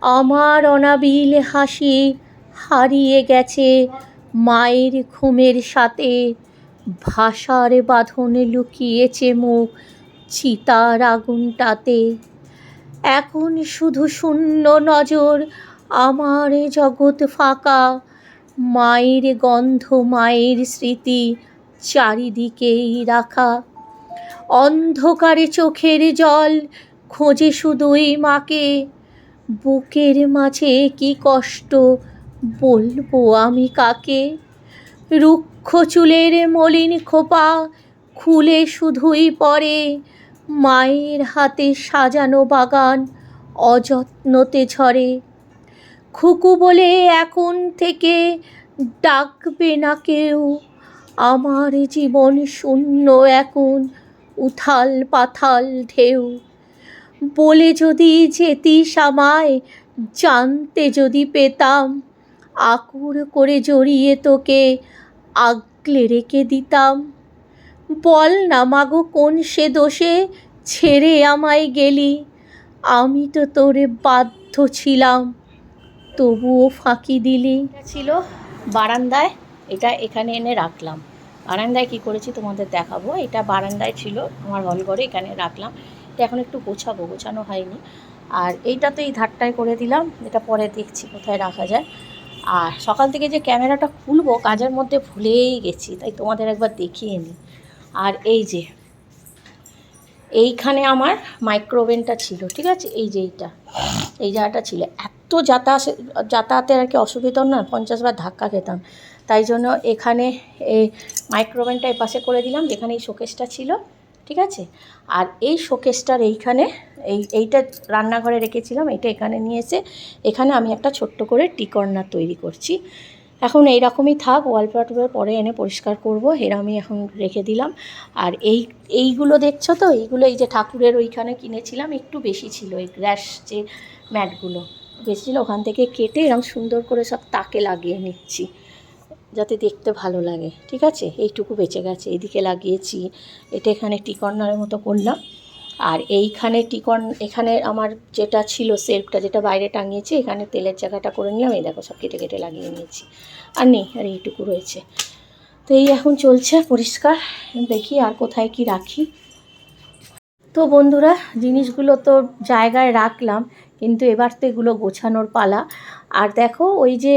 আমার অনাবিল হাসি হারিয়ে গেছে মায়ের ঘুমের সাথে, ভাষার বাঁধনে লুকিয়েছে মুখ চিতার আগুনটাতে। এখন শুধু শূন্য নজর, আমার জগৎ ফাঁকা, মায়ের গন্ধ মায়ের স্মৃতি চারিদিকেই রাখা। অন্ধকারে চোখের জল খোঁজে শুধুই মাকে, বুকের মাঝে কি কষ্ট বলবো আমি কাকে। রুক্ষ চুলের মলিন খোপা খুলে শুধুই পড়ে, মায়ের হাতে সাজানো বাগান অযত্নতে ঝরে। খুকু বলে এখন থেকে ডাকবে না কেউ, আমার জীবন শূন্য এখন উথাল পাথাল ঢেউ। বলে যদি যেতিস আমায়, জানতে যদি পেতাম, আকুর করে জড়িয়ে তোকে আগলে রেখে দিতাম। বল না মাগো কোন সে দোষে ছেড়ে আমায় গেলি, আমি তো তোরে বাধ্য ছিলাম তবুও ফাঁকি দিলি। এটা ছিল বারান্দায়, এটা এখানে এনে রাখলাম। বারান্দায় কী করেছি তোমাদের দেখাবো। এটা বারান্দায় ছিল আমার হলঘরে, এখানে রাখলাম। এটা এখন একটু গোছাবো, গোছানো হয়নি। আর এইটা তো এই ধারটায় করে দিলাম, এটা পরে দেখছি কোথায় রাখা যায়। আর সকাল থেকে যে ক্যামেরাটা খুলবো কাজের মধ্যে ভুলেই গেছি, তাই তোমাদের একবার দেখিয়ে নিই। আর এই যে এইখানে আমার মাইক্রোওভেনটা ছিল, ঠিক আছে, এই যে এই জায়গাটা ছিল। এত যাতায়াতের আর কি অসুবিধা না, 50 বার ধাক্কা খেতাম, তাই জন্য এখানে এই মাইক্রোওভেনটা এই পাশে করে দিলাম যেখানে এই শোকেসটা ছিল, ঠিক আছে। আর এই শোকেসটার এইখানে এইটা রান্নাঘরে রেখেছিলাম, এইটা এখানে নিয়ে এসে এখানে আমি একটা ছোট্ট করে টি কর্নার তৈরি করছি। এখন এইরকমই থাক, ওয়ালপেপার পরে এনে পরিষ্কার করব, এরা আমি এখন রেখে দিলাম। আর এইগুলো দেখছো তো, এইগুলো এই যে ঠাকুরের ওইখানে কিনেছিলাম, একটু বেশি ছিল এই গ্র্যাস যে ম্যাটগুলো বেশি ছিল, ওখান থেকে কেটে এরকম সুন্দর করে সব তাকে লাগিয়ে নিচ্ছি যাতে দেখতে ভালো লাগে, ঠিক আছে। এইটুকু বেঁচে গেছে, এইদিকে লাগিয়েছি, এটা এখানে টি কর্নারের মতো করলাম। আর এইখানে এখানে আমার যেটা ছিল সেলফটা, যেটা বাইরে টাঙিয়েছি, এখানে তেলের জায়গাটা করে নিলাম, এই দেখো সব কেটে কেটে লাগিয়ে নিয়েছি। আর নেই, আর এইটুকু রয়েছে। তো এই এখন চলছে পরিষ্কার, দেখি আর কোথায় কি রাখি। তো বন্ধুরা, জিনিসগুলো তো জায়গায় রাখলাম, কিন্তু এবার তো এগুলো গোছানোর পালা। আর দেখো ওই যে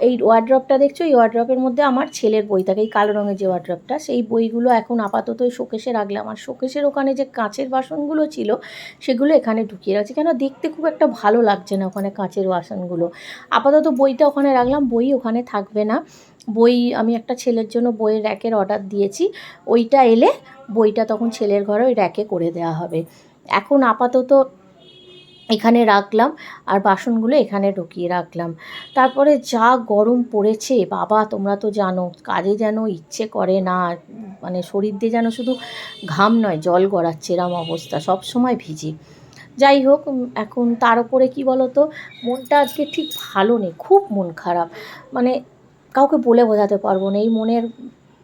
এই ওয়ার্ড্রপটা দেখছো, এই ওয়ার্ড্রপের মধ্যে আমার ছেলের বই থাকে, এই কালো রঙের যে ওয়ার্ড্রপটা, সেই বইগুলো এখন আপাতত ওই শোকেসে রাখলাম। আর শোকেসের ওখানে যে কাঁচের বাসনগুলো ছিল সেগুলো এখানে ঢুকিয়ে রাখছি, কেন দেখতে খুব একটা ভালো লাগছে না ওখানে কাঁচের বাসনগুলো। আপাতত বইটা ওখানে রাখলাম, বই ওখানে থাকবে না। বই আমি একটা ছেলের জন্য বইয়ের র্যাকের অর্ডার দিয়েছি, ওইটা এলে বইটা তখন ছেলের ঘরে ওই র্যাকে করে দেওয়া হবে। এখন আপাতত এখানে রাখলাম, আর বাসনগুলো এখানে ঢুকিয়ে রাখলাম। তারপরে যা গরম পড়েছে বাবা, তোমরা তো জানো, কাজে যেন ইচ্ছে করে না, মানে শরীর দিয়ে যেন শুধু ঘাম নয় জল গড়াচ্ছে, এরম অবস্থা, সব সময় ভিজি। যাই হোক, এখন তার উপরে কী বলো তো, মনটা আজকে ঠিক ভালো নেই, খুব মন খারাপ, মানে কাউকে বলে বোঝাতে পারবো না। এই মনের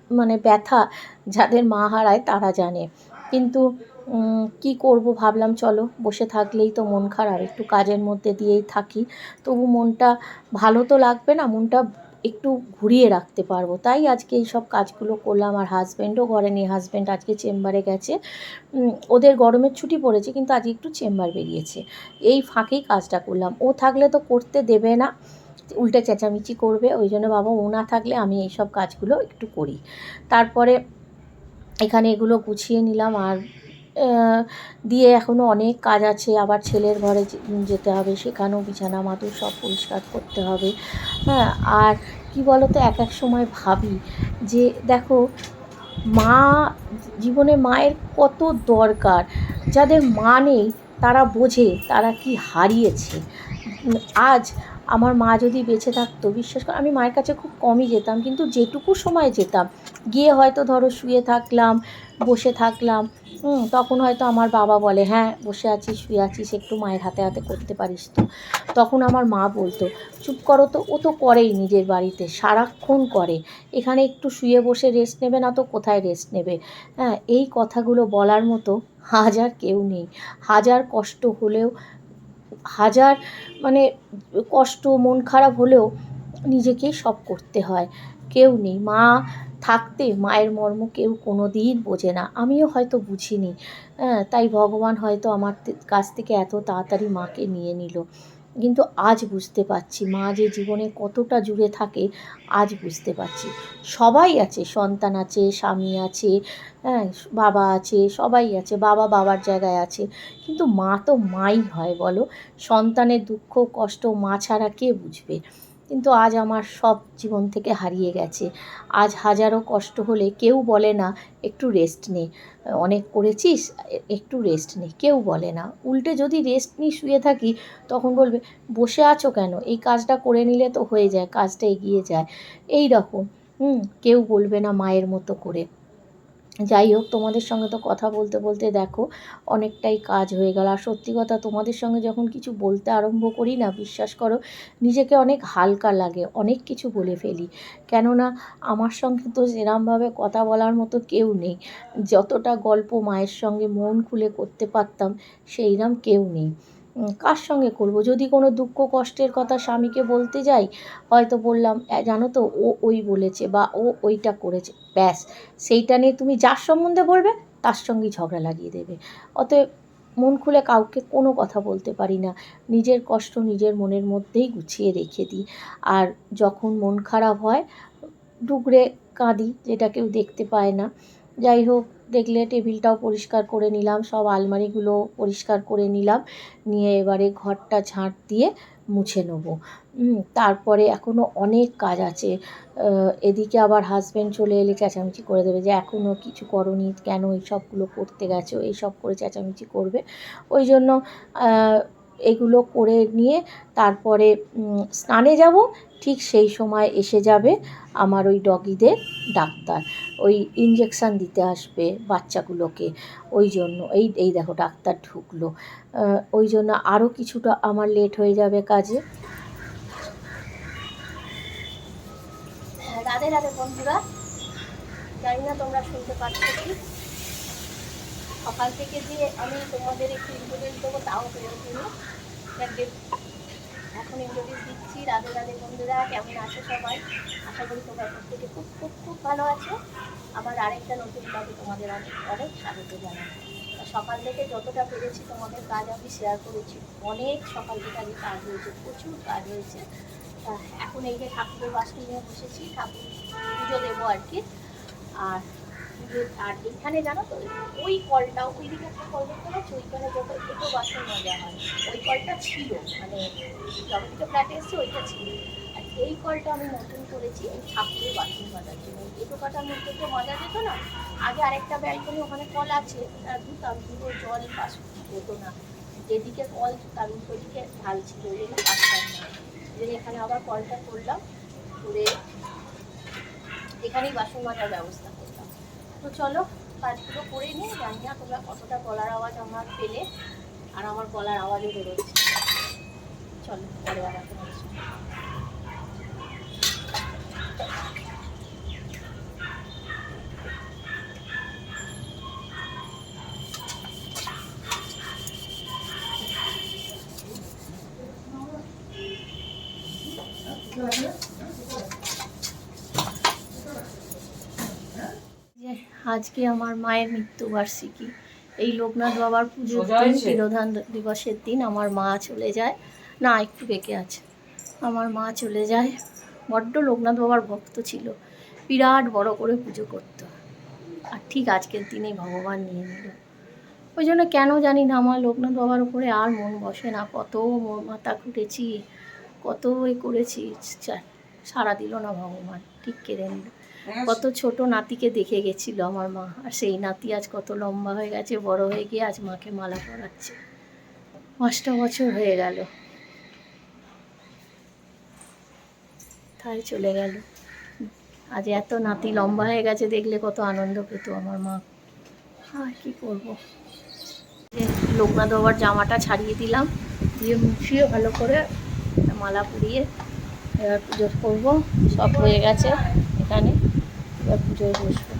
মানে ব্যথা যাদের মা হারায় তারা জানে। কিন্তু কি করব, ভাবলাম চলো বসে থাকলেই তো মন খারাপ, একটু কাজের মধ্যে দিয়েই থাকি, তবু মনটা ভালো তো লাগবে না, মনটা একটু ঘুরিয়ে রাখতে পারবো। তাই আজকে এই সব কাজগুলো করলাম। আর হাজব্যান্ডও ঘরে নেই, হাজব্যান্ড আজকে চেম্বারে গেছে, ওদের গরমের ছুটি পড়েছে, কিন্তু আজকে একটু চেম্বার বেরিয়েছে, এই ফাঁকেই কাজটা করলাম। ও থাকলে তো করতে দেবে না, উল্টে চেঁচামেচি করবে, ওই জন্য বাবা ও না থাকলে আমি এই সব কাজগুলো একটু করি। তারপরে এখানে এগুলো গুছিয়ে নিলাম। আর দিয়ে এখনও অনেক কাজ আছে, আবার ছেলের ঘরে যেতে হবে, সেখানেও বিছানা মাদুর সব পরিষ্কার করতে হবে। হ্যাঁ, আর কি বলো তো, এক এক সময় ভাবি যে দেখো, মা জীবনে মায়ের কত দরকার, যাদের মা নেই তারা বোঝে তারা কি হারিয়েছে। আজ আমার মা যদি বেঁচে থাকতো, বিশ্বাস করো আমি মায়ের কাছে খুব কমই যেতাম, কিন্তু যেটুকু সময় যেতাম, গিয়ে হয়তো ধরো শুয়ে থাকলাম, বসে থাকলাম, তখন হয়তো আমার বাবা বলে, হ্যাঁ বসে আছিস শুয়ে আছিস একটু মায়ের হাতে হাতে করতে পারিস তো। তখন আমার মা বলতো, চুপ করো তো, ও তো করেই নিজের বাড়িতে সারাক্ষণ করে, এখানে একটু শুয়ে বসে রেস্ট নেবে না তো কোথায় রেস্ট নেবে। হ্যাঁ, এই কথাগুলো বলার মতো হাজার কেউ নেই, হাজার কষ্ট হলেও হাজার মানে কষ্ট মন খারাপ হলেও নিজেকেই সব করতে হয়, কেউ নেই। মা থাকতে মায়ের মর্ম কেউ কোনো দিন বোঝে না, আমিও হয়তো বুঝিনি। হ্যাঁ, তাই ভগবান হয়তো আমার কাছ থেকে এত তাড়াতাড়ি মাকে নিয়ে নিল। কিন্তু আজ বুঝতে পারছি মা যে জীবনে কতটা জুড়ে থাকে, আজ বুঝতে পারছি। সবাই আছে, সন্তান আছে, স্বামী আছে, হ্যাঁ, বাবা আছে, সবাই আছে, বাবা বাবার জায়গায় আছে, কিন্তু মা তো মাই হয় বলো। সন্তানের দুঃখ কষ্ট মা ছাড়া কে বুঝবে? কিন্তু আজ আমার সব জীবন থেকে হারিয়ে গেছে। আজ হাজারো কষ্ট হলে কেউ বলে না একটু রেস্ট নে, অনেক করেছিস, একটু রেস্ট নে, কেউ বলে না। উল্টে যদি রেস্ট নিয়ে শুয়ে থাকি তখন বলবে বসে আছো কেন, এই কাজটা করে নিলে তো হয়ে যায়, কাজটা এগিয়ে যায়, এই রকম। কেউ বলবে না মায়ের মতো করে। যাই হোক, তোমাদের সঙ্গে তো কথা বলতে বলতে দেখো অনেকটাই কাজ হয়ে গেল। আর সত্যি কথা, তোমাদের সঙ্গে যখন কিছু বলতে আরম্ভ করি না, বিশ্বাস করো নিজেকে অনেক হালকা লাগে, অনেক কিছু বলে ফেলি। কেননা আমার সঙ্গে তো সেরমভাবে কথা বলার মতো কেউ নেই। যতটা গল্প মায়ের সঙ্গে মন খুলে করতে পারতাম সেইরকম কেউ নেই। কার সঙ্গে করব? যদি কোনো দুঃখ কষ্টের কথা স্বামীকে বলতে যাই, হয়তো বললাম জানো তো ও ওই বলেছে বা ও ওইটা করেছে, ব্যাস সেইটা নিয়ে তুমি যার সম্বন্ধে বলবে তার সঙ্গেই ঝগড়া লাগিয়ে দেবে। অতএব মন খুলে কাউকে কোনো কথা বলতে পারি না, নিজের কষ্ট নিজের মনের মধ্যেই গুছিয়ে রেখে দিই। আর যখন মন খারাপ হয় ডুকরে কাঁদি, যেটা কেউ দেখতে পায় না। যাই হোক, দেখলে টেবিলটাও পরিষ্কার করে নিলাম, সব আলমারিগুলো পরিষ্কার করে নিলাম, নিয়ে এবারে ঘরটা ঝাঁট দিয়ে মুছে নেবো। তারপরে এখনও অনেক কাজ আছে। এদিকে আবার হাজব্যান্ড চলে এলে চেঁচামেচি করে দেবে যে এখনও কিছু করোনি কেন, এইসবগুলো করতে গেছো, এইসব করে চেঁচামেচি করবে। ওই জন্য এগুলো করে নিয়ে তারপরে স্নানে যাব। ঠিক সেই সময় এসে যাবে আমার ওই ডগিদের ডাক্তার, ওই ইঞ্জেকশান দিতে আসবে বাচ্চাগুলোকে। ওই জন্য এই দেখো ডাক্তার ঢুকলো। ওই জন্য আরও কিছুটা আমার লেট হয়ে যাবে কাজে। রাধে রাধে বন্ধুরা, জানি না তোমরা শুনতে পাচ্ছ কি। সকাল থেকে যে আমি তোমাদের একটু ইন্টারভিউ দেবো তাও পেরেছি না। এখন ইন্টারভিউ দিচ্ছি। রাধে রাধে বন্ধুরা, কেমন আছো সবাই? আশা করি তোমরা প্রত্যেকে খুব খুব খুব ভালো আছো। আমার আরেকটা নতুন ব্লগে তোমাদের অনেক অনেক স্বাগত জানাই। সকাল থেকে যতটা পেরেছি তোমাদের কাজ আমি শেয়ার করেছি। অনেক সকাল থেকে আগে কাজ হয়েছে, প্রচুর কাজ হয়েছে। এখন এই যে ঠাকুরের বাসন নিয়ে বসেছি, ঠাকুর পুজো দেবো আর কি। আর এইখানে জানো তো ওই কলটা, ওইদিকে একটা কল দেখতে পাচ্ছি, ওইখানে যত একটু বাসন মাজা হয়, ওই কলটা ছিল, মানে যখন থেকে ফ্ল্যাটে এসেছি ওইটা ছিল। আর এই কলটা আমি নতুন করেছি এই ঠাকুরের বাসন মাজার জন্য। এটো কাটার মধ্যে তো মাজা যেত না। আগে আরেকটা ব্যালকনি ওখানে কল আছে, ধুতাম, কিন্তু জল পাস হতো না। যেদিকে কল তার উল্টোদিকে ঢাল ছিল, ওই জন্য পাসতাম না। যেন এখানে আবার কলটা করলাম, করে এখানেই বাসন মাজার ব্যবস্থা করলাম। তো চলো কাজগুলো করে নিই। জানি না তোমরা কতটা গলার আওয়াজ আমার পেলে, আর আমার গলার আওয়াজও বেরোচ্ছে। চলো পরে আবার তোমার সঙ্গে। আজকে আমার মায়ের মৃত্যুবার্ষিকী। এই লোকনাথ বাবার পুজোর দিন, তিরোধান দিবসের দিন আমার মা চলে যায়। না, একটু বেঁকে আছে। আমার মা চলে যায়। বড্ড লোকনাথ বাবার ভক্ত ছিল, বিরাট বড় করে পুজো করতো। আর ঠিক আজকের দিনেই ভগবান নিয়ে নিল। ওই জন্য কেন জানি না আমার লোকনাথ বাবার উপরে আর মন বসে না। কত মাথা খুঁটেছি, কত করেছি, সাড়া দিল না ভগবান, ঠিক কেড়ে নিল। কত ছোট নাতিকে দেখে গেছিল আমার মা, আর সেই নাতি আজ কত লম্বা হয়ে গেছে, বড় হয়ে গিয়ে আজ মাকে মালা পরাচ্ছে। 5টা বছর হয়ে গেল, তাই চলে গেল। আজ এত নাতি লম্বা হয়ে গেছে দেখলে কত আনন্দ পেত আমার মা। আর কি করবো, লোকনাথ বাবার জামাটা ছাড়িয়ে দিলাম, দিয়ে মুছিয়ে ভালো করে মালা পরিয়ে এবার পুজো করবো। সব হয়ে গেছে এখানে, এবার পুজোয় বসবো।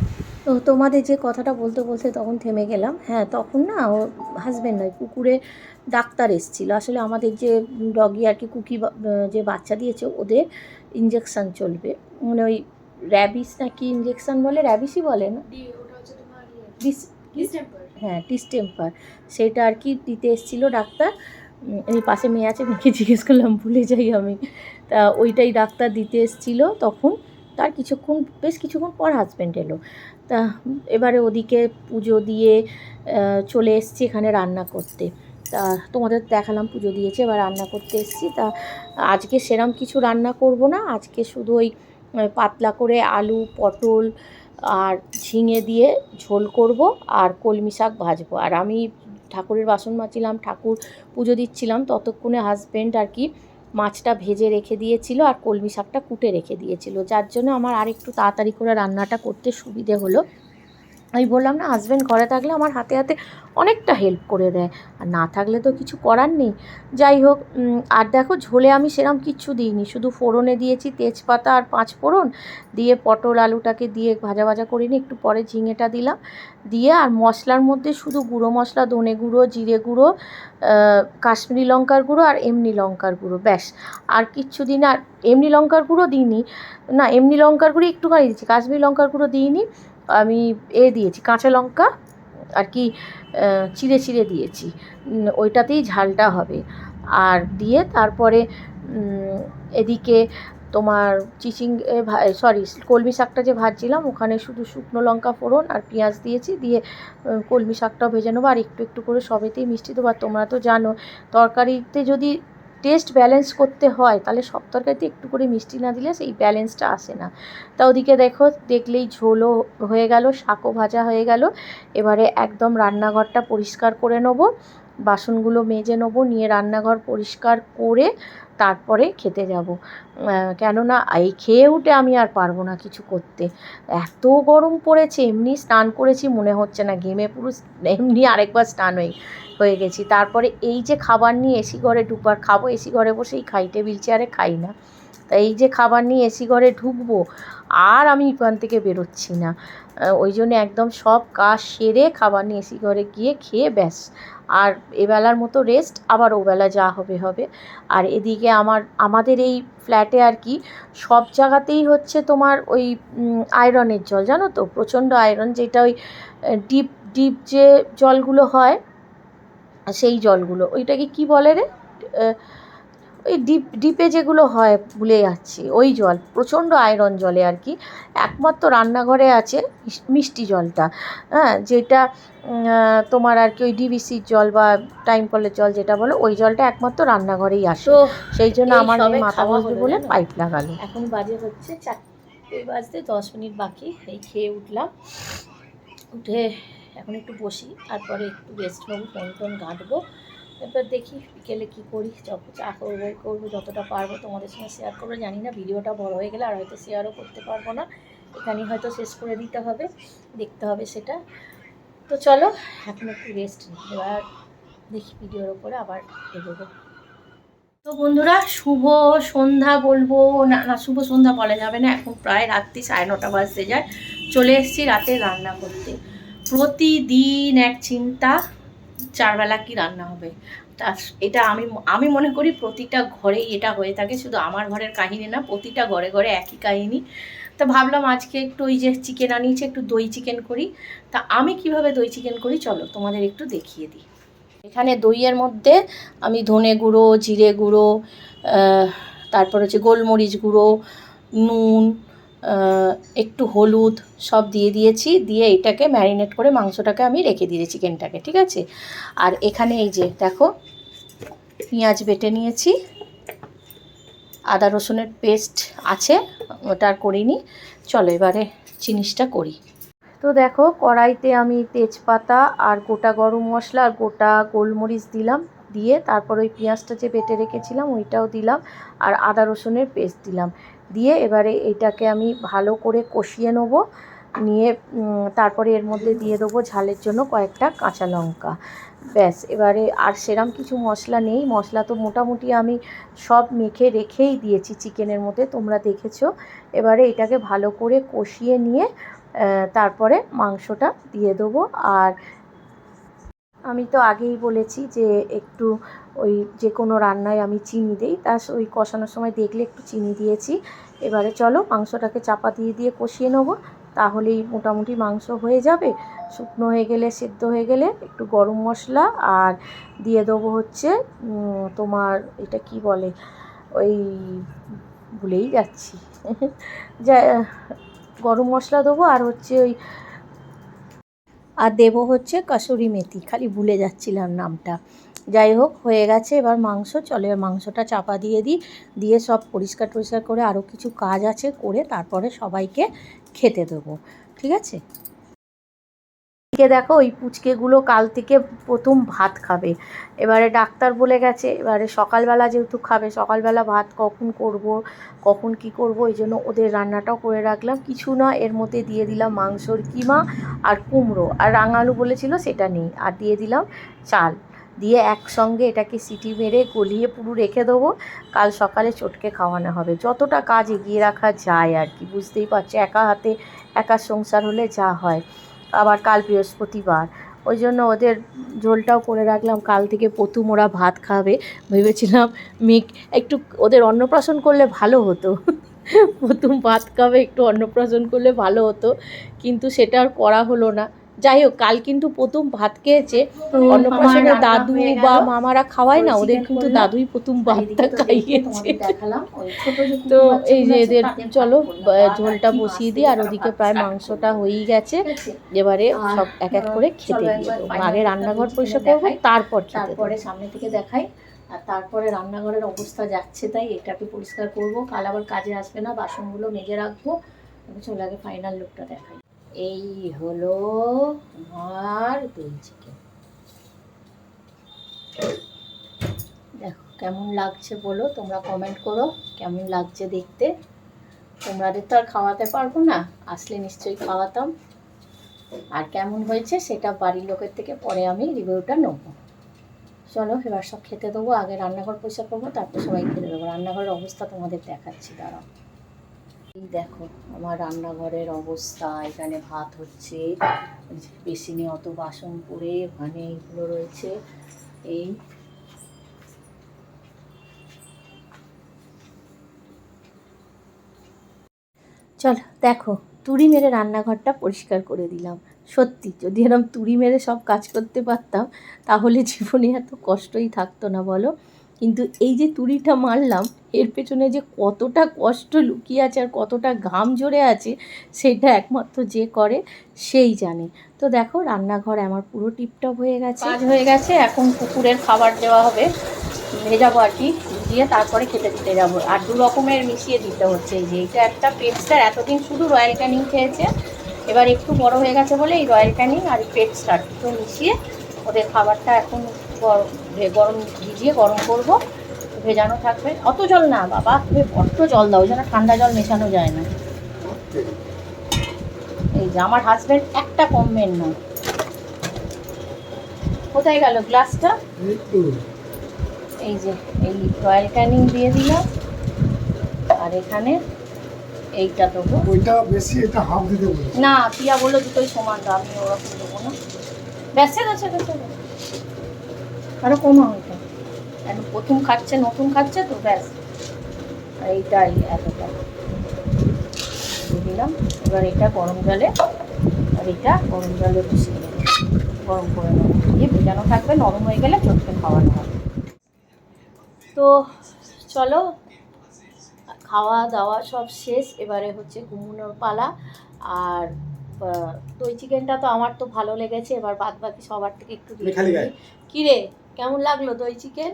তো তোমাদের যে কথাটা বলতে বলতে তখন থেমে গেলাম। হ্যাঁ, তখন না ও হাজব্যান্ড নয়, কুকুরে ডাক্তার এসেছিলো। আসলে আমাদের যে ডগি আর কি যে বাচ্চা দিয়েছে ওদের ইঞ্জেকশান চলবে, মানে ওই র্যাবিস না কি ইঞ্জেকশান বলে, র্যাবিসই বলে না, হ্যাঁ ডিসটেম্পার, সেটা আর কি দিতে এসেছিলো ডাক্তার। এই পাশে মেয়ে আছে, মেয়েকে জিজ্ঞেস করলাম, ভুলে যাই আমি। তা ওইটাই ডাক্তার দিতে এসেছিলো তখন। তার বেশ কিছুক্ষণ পর হাজব্যান্ড এলো। তা এবারে ওদিকে পুজো দিয়ে চলে এসেছি এখানে রান্না করতে। তা তোমাদের দেখালাম পুজো দিয়েছে, এবার রান্না করতে এসেছি। তা আজকে সেরম কিছু রান্না করব না, আজকে শুধু ওই পাতলা করে আলু পটল আর ঝিঙে দিয়ে ঝোল করব আর কলমি শাক ভাজবো। আর আমি ঠাকুরের বাসন মাজছিলাম, ঠাকুর পুজো দিচ্ছিলাম, ততক্ষণে হাজব্যান্ড আর কি মাছটা ভেজে রেখে দিয়েছিল আর কলমি শাকটা কুটে রেখে দিয়েছিল, যার জন্য আমার আর একটু তাড়াতাড়ি করে রান্নাটা করতে সুবিধে হলো। আমি বললাম না, হাজব্যান্ড ঘরে থাকলে আমার হাতে হাতে অনেকটা হেল্প করে দেয়, আর না থাকলে তো কিছু করার নেই। যাই হোক, আর দেখো ঝোলে আমি সেরম কিচ্ছু দিইনি, শুধু ফোড়নে দিয়েছি তেজপাতা আর 5 ফোড়ন দিয়ে, পটল আলুটাকে দিয়ে ভাজা ভাজা করিনি, একটু পরে ঝিঙেটা দিলাম দিয়ে, আর মশলার মধ্যে শুধু গুঁড়ো মশলা, ধনে গুঁড়ো, জিরে গুঁড়ো, কাশ্মীরি লঙ্কার গুঁড়ো আর এমনি লঙ্কার গুঁড়ো, ব্যাস। আর কিচ্ছু দিই না। আর এমনি লঙ্কার গুঁড়ো দিইনি, না এমনি লঙ্কার গুঁড়ো একটুখানি দিচ্ছি, কাশ্মীরি লঙ্কার গুঁড়ো দিইনি। আমি দিয়েছি কাঁচা লঙ্কা আর কি চিড়ে চিড়ে দিয়েছি, ওইটাতেই ঝালটা হবে। আর দিয়ে তারপরে এদিকে তোমার কলমি শাকটা যে ভাজছিলাম ওখানে শুধু শুকনো লঙ্কা ফোড়ন আর পেঁয়াজ দিয়েছি, দিয়ে কলমি শাকটাও ভেজে নেবো। আর একটু একটু করে সবেতেই মিষ্টি দেবো। আর তোমরা তো জানো তরকারিতে যদি টেস্ট ব্যালেন্স করতে হয় তাহলে সব তরকারিতে একটু করে মিষ্টি না দিলে সেই ব্যালেন্সটা আসে না। তা ওদিকে দেখলেই ঝোলও হয়ে গেল, শাকও ভাজা হয়ে গেল। এবারে একদম রান্নাঘরটা পরিষ্কার করে নেবো, বাসনগুলো মেজে নেবো, নিয়ে রান্নাঘর পরিষ্কার করে তারপরে খেতে যাব। কেননা এই খেয়ে উঠে আমি আর পারবো না কিছু করতে, এত গরম পড়েছে। এমনি স্নান করেছি মনে হচ্ছে না, ঘেমে পুরো এমনি আরেকবার স্নান হয়ে গেছি। তারপরে এই যে খাবার নিয়ে এসি ঘরে ঢুকবার, খাবো এসি ঘরে বসেই খাই, টেবিল চেয়ারে খাই না। তা এই যে খাবার নিয়ে এসি ঘরে ঢুকবো, আর আমি এখান থেকে বেরোচ্ছি না। ওই জন্য একদম সব কাজ সেরে খাবার নিয়ে এসি ঘরে গিয়ে খেয়ে ব্যাস, আর এবেলার মতো রেস্ট, আবার ওবেলা যা হবে হবে। আর এদিকে আমাদের এই ফ্ল্যাটে আর কি সব জায়গাতেই হচ্ছে তোমার ওই আয়রনের জল, জানো তো, প্রচণ্ড আয়রন, যেটা ওই ডিপ ডিপ যে জলগুলো হয় সেই জলগুলো, ওইটাকে কি বলে রে, ওই ডিপে যেগুলো হয় ভুলে যাচ্ছি, ওই জল প্রচণ্ড আয়রন জলে আর কি। একমাত্র রান্নাঘরে আছে মিষ্টি জলটা, হ্যাঁ, যেটা তোমার আর কি ওই ডিবিসির জল বা টাইম কলের জল যেটা বলো, ওই জলটা একমাত্র রান্নাঘরেই আসে। সেই জন্য আমার মেয়ে মাথা বসবে বলে পাইপ লাগালো। এখন বাজে হচ্ছে 4টে বাজতে 10 মিনিট বাকি। এই খেয়ে উঠলাম, উঠে এখন একটু বসি, তারপরে একটু রেস্ট নেবো, ফোন টোন ঘাঁটবো। এবার দেখি বিকেলে কী করি, চা করবো যতটা পারবো তোমাদের সঙ্গে শেয়ার করবো। জানি না ভিডিওটা বড় হয়ে গেলে আর হয়তো শেয়ারও করতে পারবো না, এখানেই হয়তো শেষ করে দিতে হবে, দেখতে হবে সেটা। তো চলো এখন একটু রেস্ট নিই, এবার দেখি ভিডিওর ওপরে আবার এগোবো। তো বন্ধুরা, শুভ সন্ধ্যা বলবো না, শুভ সন্ধ্যা বলা যাবে না, এখন প্রায় রাত্রি 9:30 বাজতে যায়। চলে এসেছি রাতে রান্না করতে। প্রতিদিন এক চিন্তা, 4 বেলা কী রান্না হবে। তা এটা আমি মনে করি প্রতিটা ঘরেই এটা হয়ে থাকে, শুধু আমার ঘরের কাহিনী না, প্রতিটা ঘরে ঘরে একই কাহিনী। তা ভাবলাম আজকে একটু ওই যে চিকেন আনিয়েছি, একটু দই চিকেন করি। তা আমি কিভাবে দই চিকেন করি চলো তোমাদের একটু দেখিয়ে দিই। এখানে দইয়ের মধ্যে আমি ধনে গুঁড়ো, জিরে গুঁড়ো, তারপর হচ্ছে গোলমরিচ গুঁড়ো, নুন, একটু হলুদ সব দিয়ে দিয়েছি, দিয়ে এটাকে ম্যারিনেট করে মাংসটাকে আমি রেখে দিয়েছি, চিকেনটাকে, ঠিক আছে। আর এখানে এই যে দেখো পেঁয়াজ বেটে নিয়েছি, আদা রসুনের পেস্ট আছে, ওটা আর করিনি। চলো এবারে জিনিসটা করি। তো দেখো কড়াইতে আমি তেজপাতা আর গোটা গরম মশলা আর গোটা গোলমরিচ দিলাম, দিয়ে তারপর ওই পেঁয়াজটা যে বেটে রেখেছিলাম ওইটাও দিলাম, আর আদা রসুনের পেস্ট দিলাম, দিয়ে এবারে এইটাকে আমি ভালো করে কষিয়ে নেব। নিয়ে তারপরে এর মধ্যে দিয়ে দেবো ঝালের জন্য কয়েকটা কাঁচা লঙ্কা, ব্যাস। এবারে আর সেরম কিছু মশলা নেই, মশলা তো মোটামুটি আমি সব মেখে রেখেই দিয়েছি চিকেনের মধ্যে, তোমরা দেখেছো। এবারে এটাকে ভালো করে কষিয়ে নিয়ে তারপরে মাংসটা দিয়ে দেবো। আর আমি তো আগেই বলেছি যে একটু ওই যে কোনো রান্নায় আমি চিনি দিই, তার ওই কষানোর সময় দেখলে একটু চিনি দিয়েছি। এবারে চলো মাংসটাকে চাপা দিয়ে দিয়ে কষিয়ে নেবো, তাহলেই মোটামুটি মাংস হয়ে যাবে। শুকনো হয়ে গেলে, সেদ্ধ হয়ে গেলে একটু গরম মশলা আর দিয়ে দেবো হচ্ছে তোমার এটা কি বলে, ওই ভুলেই যাচ্ছি যা, গরম মশলা দেবো আর হচ্ছে ওই, আর দেবো হচ্ছে কাসুরি মেথি, খালি ভুলে যাচ্ছিলাম নামটা। যাই হোক, হয়ে গেছে এবার মাংস। চলে মাংসটা চাপা দিয়ে দিই, দিয়ে সব পরিষ্কার টরিষ্কার করে আরও কিছু কাজ আছে করে তারপরে সবাইকে খেতে দেবো, ঠিক আছে। এদিকে দেখো ওই পুচকেগুলো কাল থেকে প্রথম ভাত খাবে। এবারে ডাক্তার বলে গেছে, এবারে সকালবেলা যেহেতু খাবে, সকালবেলা ভাত কখন করব, কখন কি করব, এই জন্য ওদের রান্নাটাও করে রাখলাম। কিছু না, এর মধ্যে দিয়ে দিলাম মাংসর কিমা আর কুমড়ো, আর রাঙালু বলেছিল সেটা নেই, আর দিয়ে দিলাম চাল, দিয়ে একসঙ্গে এটাকে সিটি মেরে গলিয়ে পুরো রেখে দেবো। কাল সকালে চটকে খাওয়ানো হবে। যতটা কাজ এগিয়ে রাখা যায় আর কি, বুঝতেই পারছো, একা হাতে একা সংসার হলে যা হয়। আবার কাল বৃহস্পতিবার, ওই জন্য ওদের ঝোলটাও করে রাখলাম। কাল থেকে প্রথম ওরা ভাত খাবে, ভেবেছিলাম একটু ওদের অন্নপ্রাশন করলে ভালো হতো প্রথম ভাত খাবে, একটু অন্নপ্রাশন করলে ভালো হতো, কিন্তু সেটা আর করা হলো না। যাই হোক, কাল কিন্তু প্রথম ভাত খেয়েছে। অন্নপ্রাশনে দাদু বা মামারা খাওয়ায় না, ওদের কিন্তু দাদুই প্রথম ভাতটা খাইয়েছে। তো এই যে এদের চলো ঝোলটা বসিয়ে দিই, আর ওদিকে প্রায় মাংসটা হয়েই গেছে। এবারে সব এক এক করে খেতে দিয়ে দেবো। আগে রান্নাঘর পরিষ্কার করবো, তারপরে সামনে থেকে দেখাই। আর তারপরে রান্নাঘরের অবস্থা যাচ্ছে তাই, এটাকে পরিষ্কার করব, কাল আবার কাজে আসবে না, বাসনগুলো মেজে রাখবো। চলে আগে ফাইনাল লুকটা দেখাই। এই হলো আমার দই চিকেন, দেখো কেমন লাগছে বলো, তোমরা কমেন্ট করো কেমন লাগছে দেখতে। তোমাদের তো আর খাওয়াতে পারবো না, আসলে নিশ্চয়ই খাওয়াতাম। আর কেমন হয়েছে সেটা বাড়ির লোকের থেকে পরে আমি রিভিউটা নেবো। চলো এবার সব খেতে দেবো, আগে রান্নাঘর পরিষ্কার করবো, তারপর সবাই খেতে দেবো। রান্নাঘরের অবস্থা তোমাদের দেখাচ্ছি, দাঁড়াও। এই দেখো আমার রান্নাঘরের অবস্থা, এখানে ভাত হচ্ছে, বেসিনে অত বাসন পড়ে, ওখানে এইগুলো রয়েছে। এই চলো দেখো, তুড়ি মেরে রান্নাঘরটা পরিষ্কার করে দিলাম। সত্যি যদি এরকম তুড়ি মেরে সব কাজ করতে পারতাম, তাহলে জীবনে এত কষ্টই থাকতো না বলো। কিন্তু এই যে তুড়িটা মারলাম, এর পেছনে যে কতটা কষ্ট লুকিয়ে আছে আর কতটা ঘাম ঝরে আছে, সেটা একমাত্র যে করে সেই জানে। তো দেখো রান্নাঘর আমার পুরো টিপটপ হয়ে গেছে, কাজ হয়ে গেছে। এখন কুকুরের খাবার দেওয়া হবে, ভেজাবো আর কি, দিয়ে তারপরে খেতে দিতে যাবো। আর দু রকমের মিশিয়ে দিতে হচ্ছে। এই যে এটা একটা পেটস্টার, এতদিন শুধু রয়্যাল ক্যানিং খেয়েছে, এবার একটু বড় হয়ে গেছে বলে এই রয়্যাল ক্যানিং আর পেটস্টার দুটো মিশিয়ে ওদের খাবারটা এখন গরম ভিজিয়ে গরম করবো, ভেজানো থাকবে। অত জল না বাবা, তুমি বড্ড জল দাও, ওই জন্য ঠান্ডা জল মেশানো যায় না। এই যে আমার হাজব্যান্ড একটা কমবেন না। কোথায় গেল গ্লাসটা? এই যে এই রয়্যাল ক্যানিং দিয়ে দিলাম, আর এখানে এইটা দেবো। ওইটা বেশি, এটা হাফ দিতে বলেছি না, পিয়া বললো দুটোই সমান দাম, আমি ওরকম দেবো না। ব্যাসে গেছে গেছে আরো কমা, ওইটা এখন প্রথম খাচ্ছে, নতুন খাচ্ছে তো, ব্যাস। আর এইটাই এতটা দিয়ে দিলাম। এবার এটা গরম জলে, আর এটা গরম জলে বসিয়ে দেবো, গরম করে নেবো, দিয়ে ভেজানো থাকবে, নরম হয়ে গেলে চটকে খাওয়ানো হবে। তো চলো খাওয়া দাওয়া সব শেষ, এবারে হচ্ছে ঘুমানোর পালা। আর দই চিকেনটা তো আমার তো ভালো লেগেছে, এবার বাদ বাকি সবার থেকে একটু কি রে কেমন লাগলো দই চিকেন?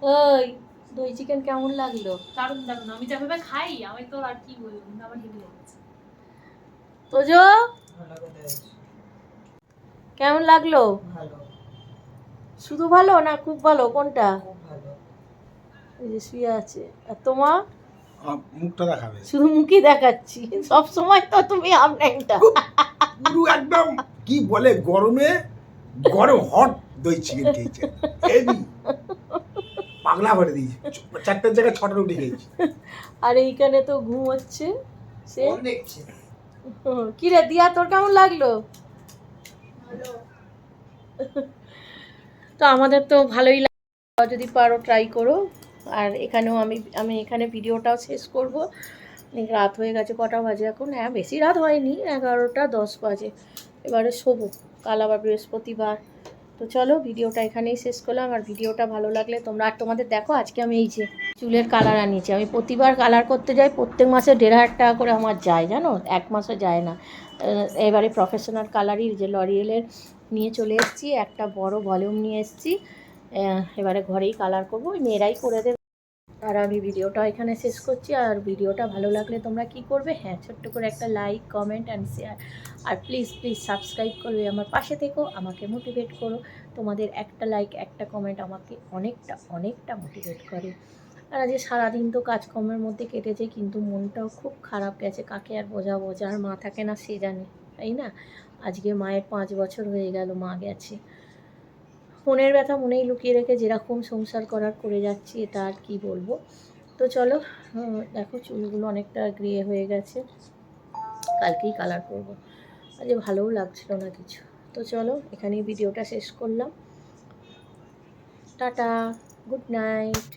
ওই দই চিকেন কেমন লাগলো? দারুণ দারুণ, আমি যেভাবে খাই আমি তো আর কি বলবো, আমার হেভি লেগেছে। তোজো কেমন লাগলো? ভালো। শুধু ভালো না খুব ভালো, কোনটা? খুব ভালো। এই যে শুয়ে আছে। আর তোমার মুখটা দেখাবে, শুধু মুখই দেখাচ্ছি সব সময়, তো তুমি আমনাইটা পুরো একদম কি বলে গরমে গরম হট দই চিকেন খেয়েছে, হেভি পাগলা ভরে দিয়েছে, 4টার জায়গায় 6টার উঠে খেয়েছি। আর এইখানে তো ঘুম হচ্ছে, সে দেখছে কি রে দিয়া, তোর কেমন লাগলো? তো আমাদের তো ভালোই লাগে, যদি পারো ট্রাই করো। আর এখানেও আমি এখানে ভিডিওটাও শেষ করব। অনেক রাত হয়ে গেছে, কটা বাজে এখন? হ্যাঁ, বেশি রাত হয়নি, 11টা 10 বাজে। এবারে শোবো, কাল আবার বৃহস্পতিবার। তো চলো, ভিডিওটা এখানেই শেষ করলাম। আর ভিডিওটা ভালো লাগলে তোমরা, আর তোমাদের দেখো আজকে আমি এই যে চুলের কালার আনিয়েছি। আমি প্রতিবার কালার করতে যাই, প্রত্যেক মাসে 1,500 টাকা করে আমার যায়, জানো, এক মাসে যায় না। এবারে প্রফেশনাল কালারই যে লরিয়েলের নিয়ে চলে এসেছি, একটা বড় ভলিউম নিয়ে এসেছি। এবারে ঘরেই কালার করবো, ওই মেয়েরাই করে দেবে। আর আমি ভিডিওটা এখানে শেষ করছি। আর ভিডিওটা ভালো লাগলে তোমরা কি করবে, হ্যাঁ, ছোট্ট করে একটা লাইক, কমেন্ট অ্যান্ড শেয়ার। আর প্লিজ প্লিজ সাবস্ক্রাইব করবে, আমার পাশে থেকো, আমাকে মোটিভেট করো। তোমাদের একটা লাইক, একটা কমেন্ট আমাকে অনেকটা অনেকটা মোটিভেট করে। আর আজকে সারাদিন তো কাজকর্মের মধ্যে কেটেছে, কিন্তু মনটাও খুব খারাপ গেছে। কাকে আর বোঝাবো, যার মা থাকে না সে জানে, তাই না? আজকে মায়ের 5 বছর হয়ে গেল মা গেছে। মনের ব্যথা মনেই লুকিয়ে রেখে যেরকম সংসার করার করে যাচ্ছি, এটা আর কি বলবো। তো চলো, দেখো চুলগুলো অনেকটা গ্রে হয়ে গেছে, কালকেই কালার করব। আজ ভালোও লাগছিল না কিছু। তো চলো, এখানেই ভিডিওটা শেষ করলাম। Tata, good night.